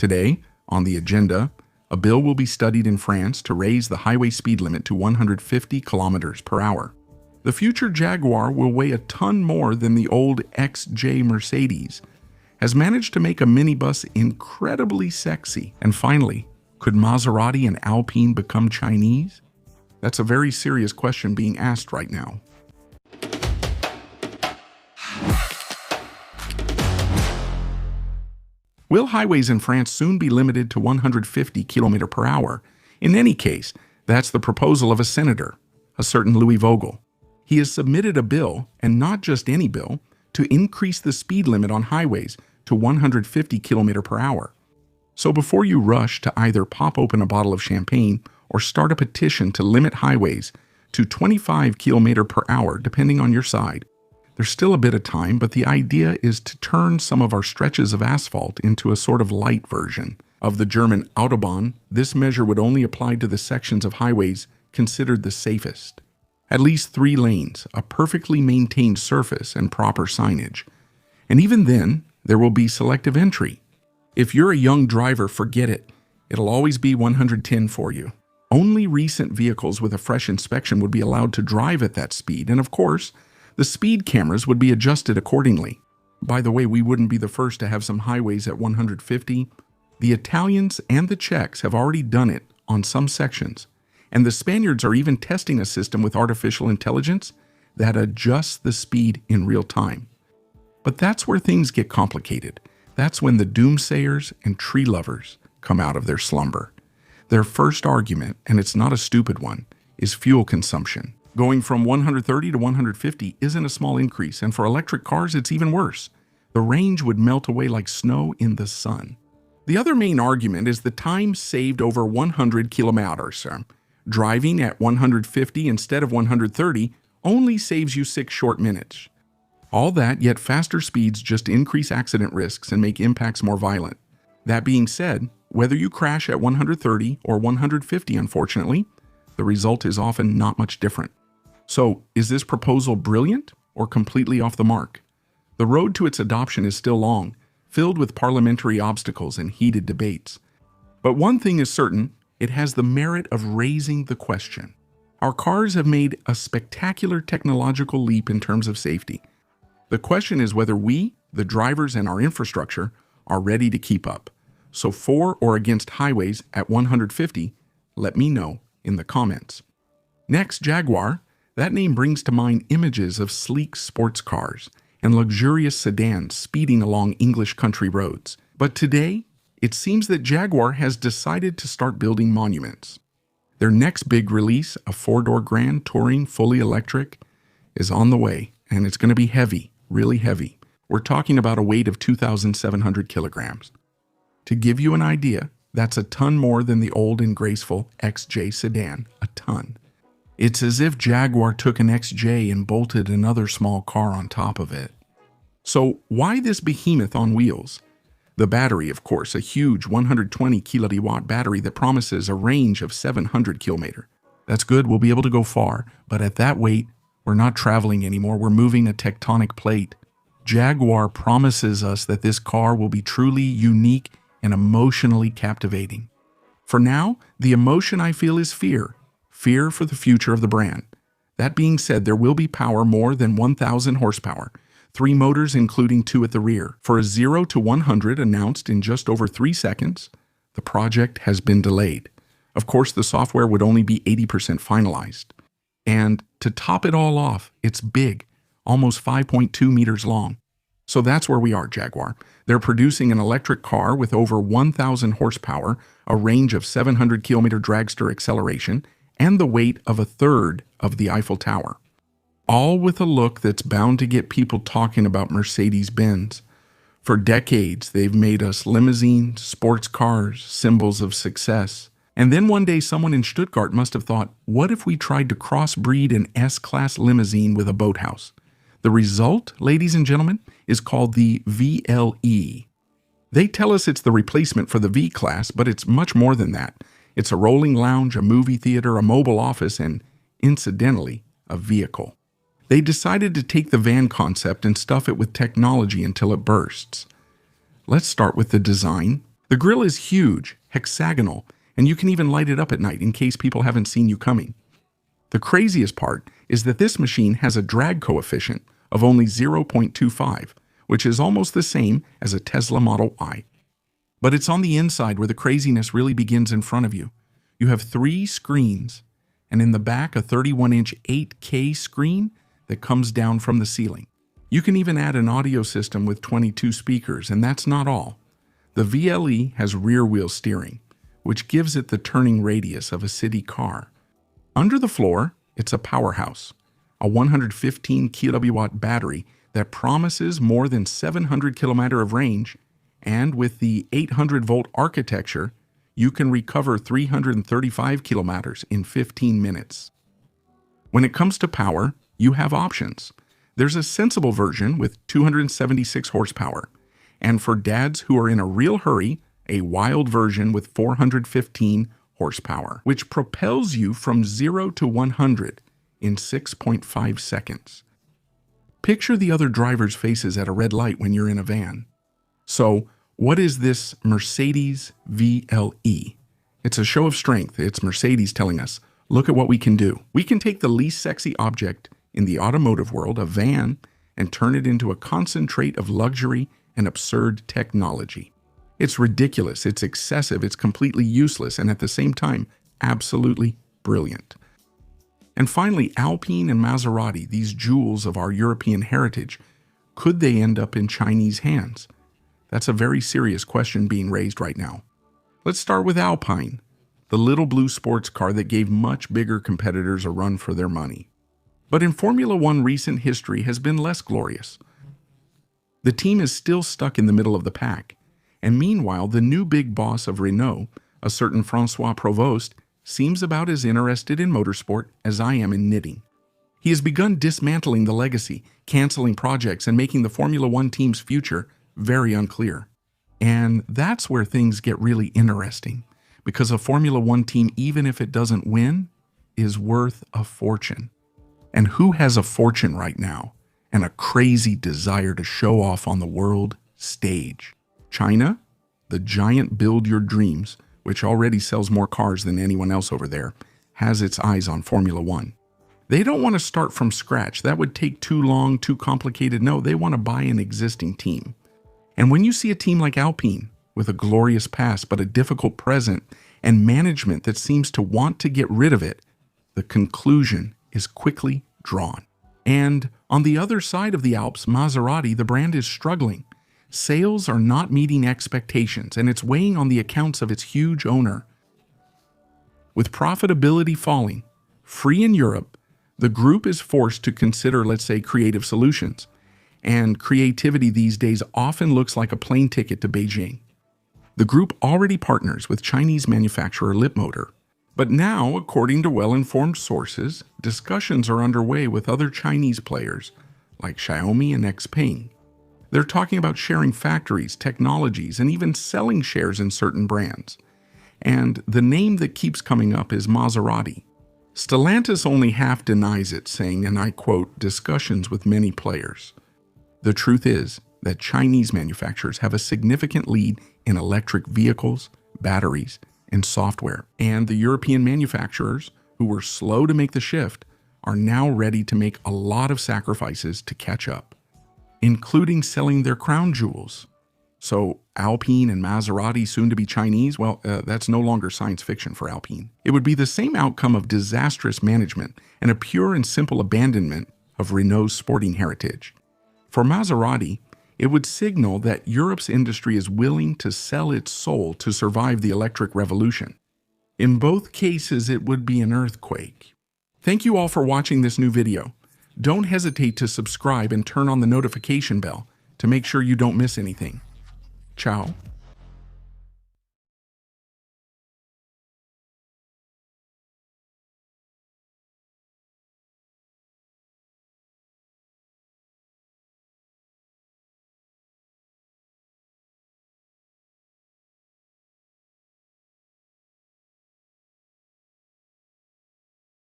Today, on the agenda, a bill will be studied in France to raise the highway speed limit to 150 kilometers per hour. The future Jaguar will weigh a ton more than the old XJ Mercedes, has managed to make a minibus incredibly sexy. And finally, could Maserati and Alpine become Chinese? That's a very serious question being asked right now. Will highways in France soon be limited to 150 km per hour? In any case, that's the proposal of a senator, a certain Louis Vogel. He has submitted a bill, and not just any bill, to increase the speed limit on highways to 150 km per hour. So before you rush to either pop open a bottle of champagne or start a petition to limit highways to 25 km per hour, depending on your side, there's still a bit of time, but the idea is to turn some of our stretches of asphalt into a sort of light version of the German Autobahn. This measure would only apply to the sections of highways considered the safest. At least 3 lanes, a perfectly maintained surface, and proper signage. And even then, there will be selective entry. If you're a young driver, forget it. It'll always be 110 for you. Only recent vehicles with a fresh inspection would be allowed to drive at that speed, and of course, the speed cameras would be adjusted accordingly. By the way, we wouldn't be the first to have some highways at 150. The Italians and the Czechs have already done it on some sections, and the Spaniards are even testing a system with artificial intelligence that adjusts the speed in real time. But that's where things get complicated. That's when the doomsayers and tree lovers come out of their slumber. Their first argument, and it's not a stupid one, is fuel consumption. Going from 130 to 150 isn't a small increase, and for electric cars, it's even worse. The range would melt away like snow in the sun. The other main argument is the time saved over 100 kilometers. Driving at 150 instead of 130 only saves you 6 short minutes. All that, yet faster speeds just increase accident risks and make impacts more violent. That being said, whether you crash at 130 or 150, unfortunately, the result is often not much different. So, is this proposal brilliant or completely off the mark? The road to its adoption is still long, filled with parliamentary obstacles and heated debates. But one thing is certain, it has the merit of raising the question. Our cars have made a spectacular technological leap in terms of safety. The question is whether we, the drivers and our infrastructure, are ready to keep up. So for or against highways at 150, let me know in the comments. Next, Jaguar. That name brings to mind images of sleek sports cars and luxurious sedans speeding along English country roads. But today, it seems that Jaguar has decided to start building monuments. Their next big release, a 4-door Grand Touring fully electric, is on the way, and it's going to be heavy. Really heavy. We're talking about a weight of 2,700 kilograms. To give you an idea, that's a ton more than the old and graceful XJ sedan, a ton. It's as if Jaguar took an XJ and bolted another small car on top of it. So why this behemoth on wheels? The battery, of course, a huge 120 kilowatt battery that promises a range of 700 kilometers. That's good, we'll be able to go far, but at that weight, we're not traveling anymore, we're moving a tectonic plate. Jaguar promises us that this car will be truly unique and emotionally captivating. For now, the emotion I feel is fear. Fear for the future of the brand. That being said, there will be power more than 1,000 horsepower, 3 motors including 2 at the rear. For a 0 to 100 announced in just over 3 seconds, the project has been delayed. Of course, the software would only be 80% finalized. And to top it all off, it's big, almost 5.2 meters long. So that's where we are, Jaguar. They're producing an electric car with over 1,000 horsepower, a range of 700 kilometer dragster acceleration, and the weight of a third of the Eiffel Tower. All with a look that's bound to get people talking about Mercedes-Benz. For decades, they've made us limousines, sports cars, symbols of success. And then one day someone in Stuttgart must have thought, what if we tried to crossbreed an S-Class limousine with a boathouse? The result, ladies and gentlemen, is called the VLE. They tell us it's the replacement for the V-Class, but it's much more than that. It's a rolling lounge, a movie theater, a mobile office, and, incidentally, a vehicle. They decided to take the van concept and stuff it with technology until it bursts. Let's start with the design. The grille is huge, hexagonal, and you can even light it up at night in case people haven't seen you coming. The craziest part is that this machine has a drag coefficient of only 0.25, which is almost the same as a Tesla Model Y. But it's on the inside where the craziness really begins in front of you. You have 3 screens, and in the back a 31-inch 8K screen that comes down from the ceiling. You can even add an audio system with 22 speakers, and that's not all. The VLE has rear-wheel steering, which gives it the turning radius of a city car. Under the floor, it's a powerhouse, a 115 kW battery that promises more than 700 km of range, and with the 800-volt architecture, you can recover 335 kilometers in 15 minutes. When it comes to power, you have options. There's a sensible version with 276 horsepower, and for dads who are in a real hurry, a wild version with 415 horsepower, which propels you from 0 to 100 in 6.5 seconds. Picture the other drivers' faces at a red light when you're in a van. So, what is this Mercedes VLE? It's a show of strength. It's Mercedes telling us, look at what we can do. We can take the least sexy object in the automotive world, a van, and turn it into a concentrate of luxury and absurd technology. It's ridiculous, it's excessive, it's completely useless, and at the same time, absolutely brilliant. And finally, Alpine and Maserati, these jewels of our European heritage, could they end up in Chinese hands? That's a very serious question being raised right now. Let's start with Alpine, the little blue sports car that gave much bigger competitors a run for their money. But in Formula One, recent history has been less glorious. The team is still stuck in the middle of the pack, and meanwhile, the new big boss of Renault, a certain Francois Provost, seems about as interested in motorsport as I am in knitting. He has begun dismantling the legacy, canceling projects, and making the Formula One team's future very unclear. And that's where things get really interesting, because a Formula One team, even if it doesn't win, is worth a fortune. And who has a fortune right now and a crazy desire to show off on the world stage? China, the giant Build Your Dreams, which already sells more cars than anyone else over there, has its eyes on Formula One. They don't want to start from scratch. That would take too long, too complicated. No, they want to buy an existing team. And when you see a team like Alpine, with a glorious past but a difficult present, and management that seems to want to get rid of it, the conclusion is quickly drawn. And on the other side of the Alps, Maserati, the brand is struggling. Sales are not meeting expectations, and it's weighing on the accounts of its huge owner. With profitability falling, free in Europe, the group is forced to consider, let's say, creative solutions. And creativity these days often looks like a plane ticket to Beijing. The group already partners with Chinese manufacturer Leapmotor. But now, according to well-informed sources, discussions are underway with other Chinese players like Xiaomi and XPeng. They're talking about sharing factories, technologies, and even selling shares in certain brands. And the name that keeps coming up is Maserati. Stellantis only half denies it, saying, and I quote, discussions with many players. The truth is that Chinese manufacturers have a significant lead in electric vehicles, batteries, and software. And the European manufacturers, who were slow to make the shift, are now ready to make a lot of sacrifices to catch up, including selling their crown jewels. So Alpine and Maserati, soon to be Chinese, well, that's no longer science fiction for Alpine. It would be the same outcome of disastrous management and a pure and simple abandonment of Renault's sporting heritage. For Maserati, it would signal that Europe's industry is willing to sell its soul to survive the electric revolution. In both cases, it would be an earthquake. Thank you all for watching this new video. Don't hesitate to subscribe and turn on the notification bell to make sure you don't miss anything. Ciao.